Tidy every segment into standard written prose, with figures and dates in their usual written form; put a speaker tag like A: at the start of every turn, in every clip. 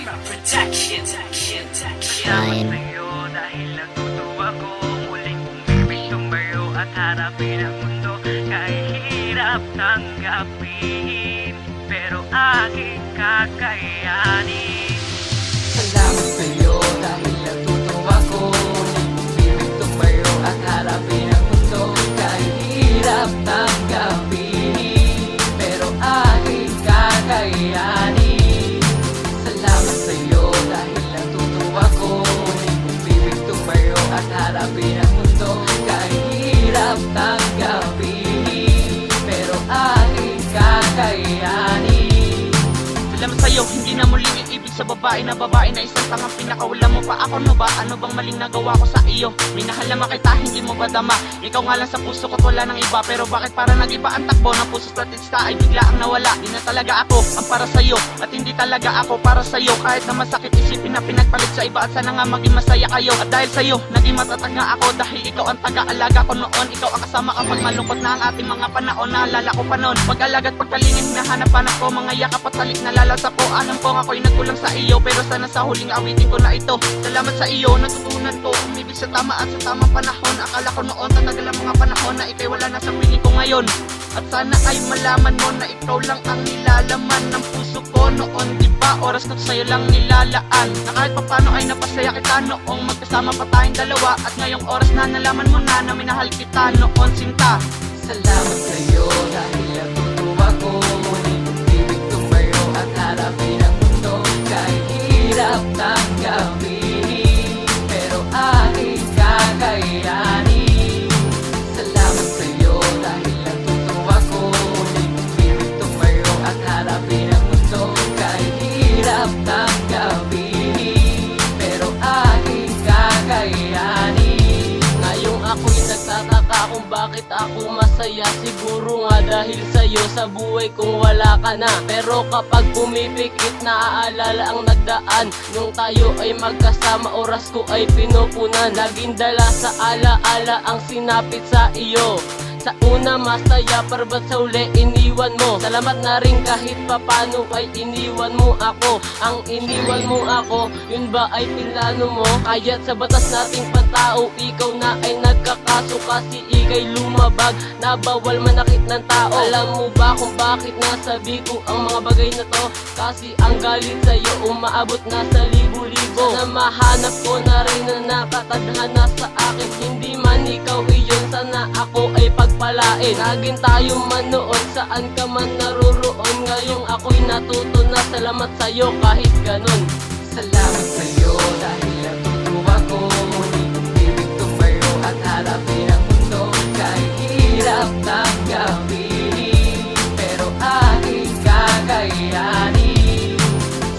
A: Protection.
B: Salamat sa'yo dahil natutuwa ko muling pumipig tumayo at harapin ang mundo. Kahit hirap tanggapin, pero aking kakayanin.
C: Salamat sa'yo dahil natutuwa ko muling pumipig tumayo at harapin ang mundo. Kahit hirap tanggapin, pero aking kakayanin. Salamat sa'yo dahil natutuwa ko muling pumipig tumayo at harapin ang mundo. Kahit hirap tanggapin, pero aking kakayanin.
B: Salamat sa'yo, hindi na muling iibig sa babae na isang tangang pinakawala mo pa ako. No ba? Ano bang maling nagawa ko sa iyo? Minahal naman kita, hindi mo ba dama? Ikaw nga lang sa puso ko't wala nang iba. Pero bakit para nag-iba ang takbo ng puso sa titsta ay bigla ang nawala? Di na talaga ako ang para sa'yo at hindi talaga ako para sa'yo. Kahit na masakit isipin na pinagpalit sa iba at sana nga maging masaya kayo. At dahil sa'yo, naging matatag nga ako dahil ikaw ang taga-alaga ko noon. Ikaw ang kasama kapag malungkot na ang ating mga panahon. Naalala ko pa noon, pag-alaga at pagkalingin, hinahanap-hanap ko mga yakap at talik na lalasa ko. Alam ko ako'y nagkulang sa iyo, pero sana sa huling awitin ko na ito. Salamat sa iyo, natutunan ko umibig sa tama at sa tamang panahon. Akala ko noon tatagal ang mga panahon na ikay wala na sa piling ko ngayon. At sana ay malaman mo na ikaw lang ang nilalaman ng puso ko noon. Di ba oras ko sa'yo lang nilalaan, na kahit papano ay napasaya kita noong magkasama pa tayong dalawa. At ngayong oras na nalaman mo na minahal kita noon, sinta.
C: Salamat sa'yo dahil natutuwa ko muling pumipig tumayo at harapin ang mundo. Kahit hirap tanggapin, pero aking kakayanin. Salamat sa'yo dahil natutuwa ko muling pumipig tumayo at harapin ang mundo. Kahit hirap tanggapin, pero aking kakayanin. Ngayong ako'y nagtataka kung bakit ako masaya. Siguro nga dahil sa'yo sa buhay kong wala ka na. Pero kapag pumipikit naaalala ang nagdaan, nung tayo ay magkasama oras ko ay pinupunan. Laging dala sa alaala ang sinapit sa iyo. Sa una masaya pero ba't sa uli iniwan mo? Salamat na rin kahit papano ay iniwan mo ako. Ang iniwan mo ako, yun ba ay pinlano mo? Kaya't sa batas nating patao, ikaw na ay nagkakaso. Kasi ikay lumabag, na bawal manakit ng tao. Alam mo ba kung bakit nasabi ko ang mga bagay na to? Kasi ang galit sa'yo umaabot na sa libo-libo. Sana mahanap ko na rin na nakatadhana sa akin. Hindi man ikaw iyon, sana ako ay pagpalain. Laging tayo manood, saan ka man naroroon. Ngayong ako'y natuto na, salamat sa'yo kahit ganon. Salamat sa'yo dahil natutuwa ko muling pumipig tumayo at harapin ang mundo. Kahit hirap tanggapin, pero aking kakayanin.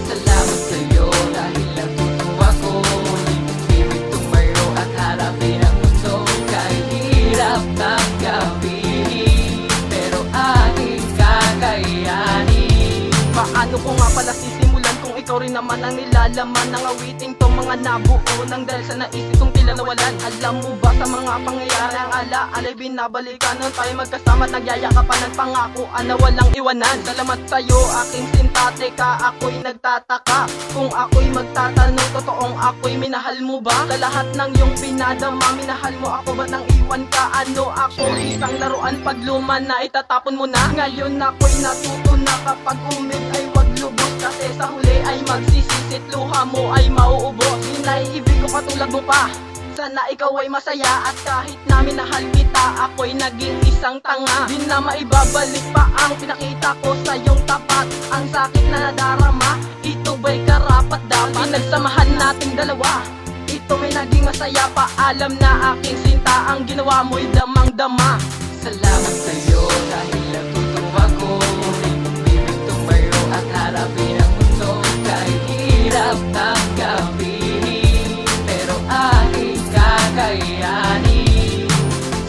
C: Salamat sa'yo dahil natutuwa ko muling pumipig tumayo at harapin ang mundo. Kahit hirap tanggapin, pero aking kakayanin.
D: Paano ko nga pala sisimulan kung ikaw rin naman ang nilalaman ng awiting to? Mga nabuo nang dahil sa naisip kong tila nawalan. Alam mo ba sa mga pangyayari ang alaalay binabalikan noon tayo magkasama at nagyayakapan ng pangakuan na walang iwanan. Salamat sa'yo aking sinta, teka ako'y nagtataka kung ako'y magtatanong, totoong ako'y minahal mo ba? Sa lahat ng iyong pinadama, minahal mo ako ba nang iwan ka? Ano ako, isang laruan pag luma na itatapon mo na? Ngayon ako'y natuto na kapag umib ay wag lubos. Kasi sa huli ay magsisisit, luha mo ay mauubos. Hinaiibig ko katulad mo pa, sana ikaw ay masaya. At kahit na minahal kita, ako'y naging isang tanga. Di na maibabalik pa ang pinakita ko sa iyong tapat. Ang sakit na nadarama, ito ba'y karapat dapat? Pinagsamahan nating dalawa, ito ay naging masaya pa. Alam na aking sinta, ang ginawa mo'y damang-dama.
C: Salamat sa'yo dahil natutuwa ko muling pumipig tumayo at harapin ang mundo. Kahit hirap tanggapin, pero aking kakayanin.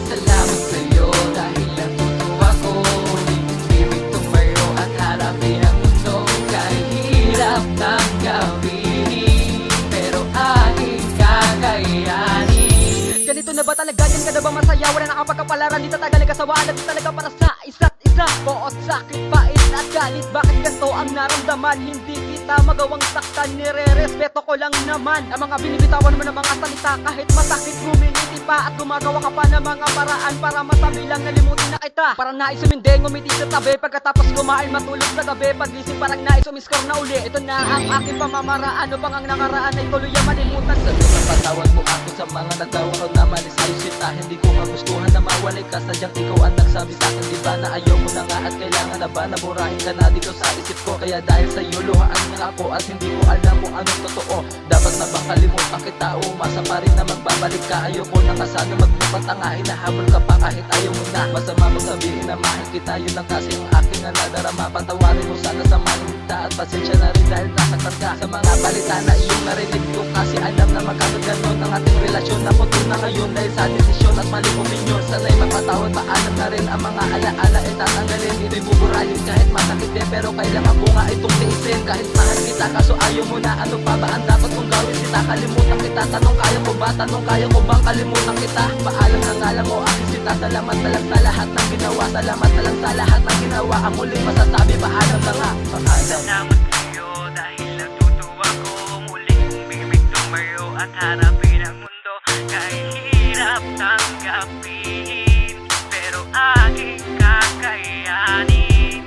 C: Salamat sa'yo dahil natutuwa ko muling pumipig tumayo at harapin ang mundo. Kahit hirap tanggapin, pero aking kakayanin.
D: Ganito na ba talaga? Yan ka na ba masaya? Wala nakapagkapalaran, di tatagal kasawa. Di talaga para sa isa't isa. na Poot, sakit, pait at galit. Bakit ganito ang naramdaman? Hindi kita magawang saktan, nire-respeto ko lang naman ang mga binibitawan mo ng mga salita. Kahit masakit, ngumiliti pa at gumagawa ka pa ng mga paraan para masabi lang nalimutin na kita. Parang nais sumindeng, ngumiti sa tabi. Pagkatapos kumain, matulog sa gabi. Pagising parang nais umiskor na uli. Ito na ang aking pamamaraan. Ano bang ang nakaraan ay tuloy ang malimutan?
A: Sabi mapatawad mo ako sa mga nagawa ko na mali sa'yo sita. Hindi ko magustuhan na mawalay ka. Sadyang ikaw ang nagsabi sa'kin, di ba na ayaw mo na nga at kailangan na ba na burahin ka na dito sa isip ko. Kaya dahil sa'yo luhaan na ako at hindi ko alam kung anong totoo. Dapat na bang kalimutan kita o umasa pa rin na magbabalik ka? Ayoko na nga sana magbukat ang hinahabol ka pa kahit ayaw mo na. Masama mong sabihin na mahal kita, yun lang kasi ang aking nadarama. Patawarin mo sana sa malinta at pasensya na rin dahil nasaktan ka sa mga balita na iyong narinig ko. Kasi alam na magkano ganon ang ating relasyon. Naputo na ngayon dahil sa desisyon at maling opinyon. Sana'y mapatawad, paalam na rin ang mga alaala ay tatanggalin. Ito'y buburahin kahit masakit din, pero kailangan ko nga itong tiisin. Kahit mahal kita kaso ayaw mo na, ano pa ba ang dapat kong gawin? Kita kalimutan kita, tanong kaya ko ba? Tanong kaya ko bang kalimutan kita? Paalam na nga lang mo aking sita. Salamat na lang sa lahat ng ginawa. Salamat na lang sa lahat ng ginawa. Ang muling masasabi, paalam na nga. Paalam.
E: Salamat sa'yo dahil natutuwa ko. Muling umibig, tumayo at harapin ang mundo. Kahit hirap tanggapin, pero aking kakayanin.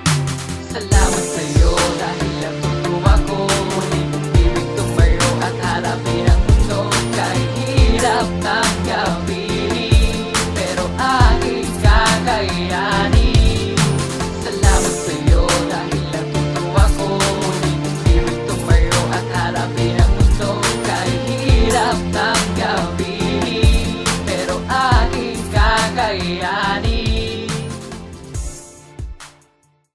A: Salamat sa'yo dahil natutuwa ko. Muling umibig, tumayo at harapin ang mundo. Kahit hirap tanggapin, pero aking kakayanin. Salamat sa'yo dahil natutuwa ko. Muling umibig, tumayo at harapin ang mundo. Kahit hirap tanggapin, pero aking kakayanin.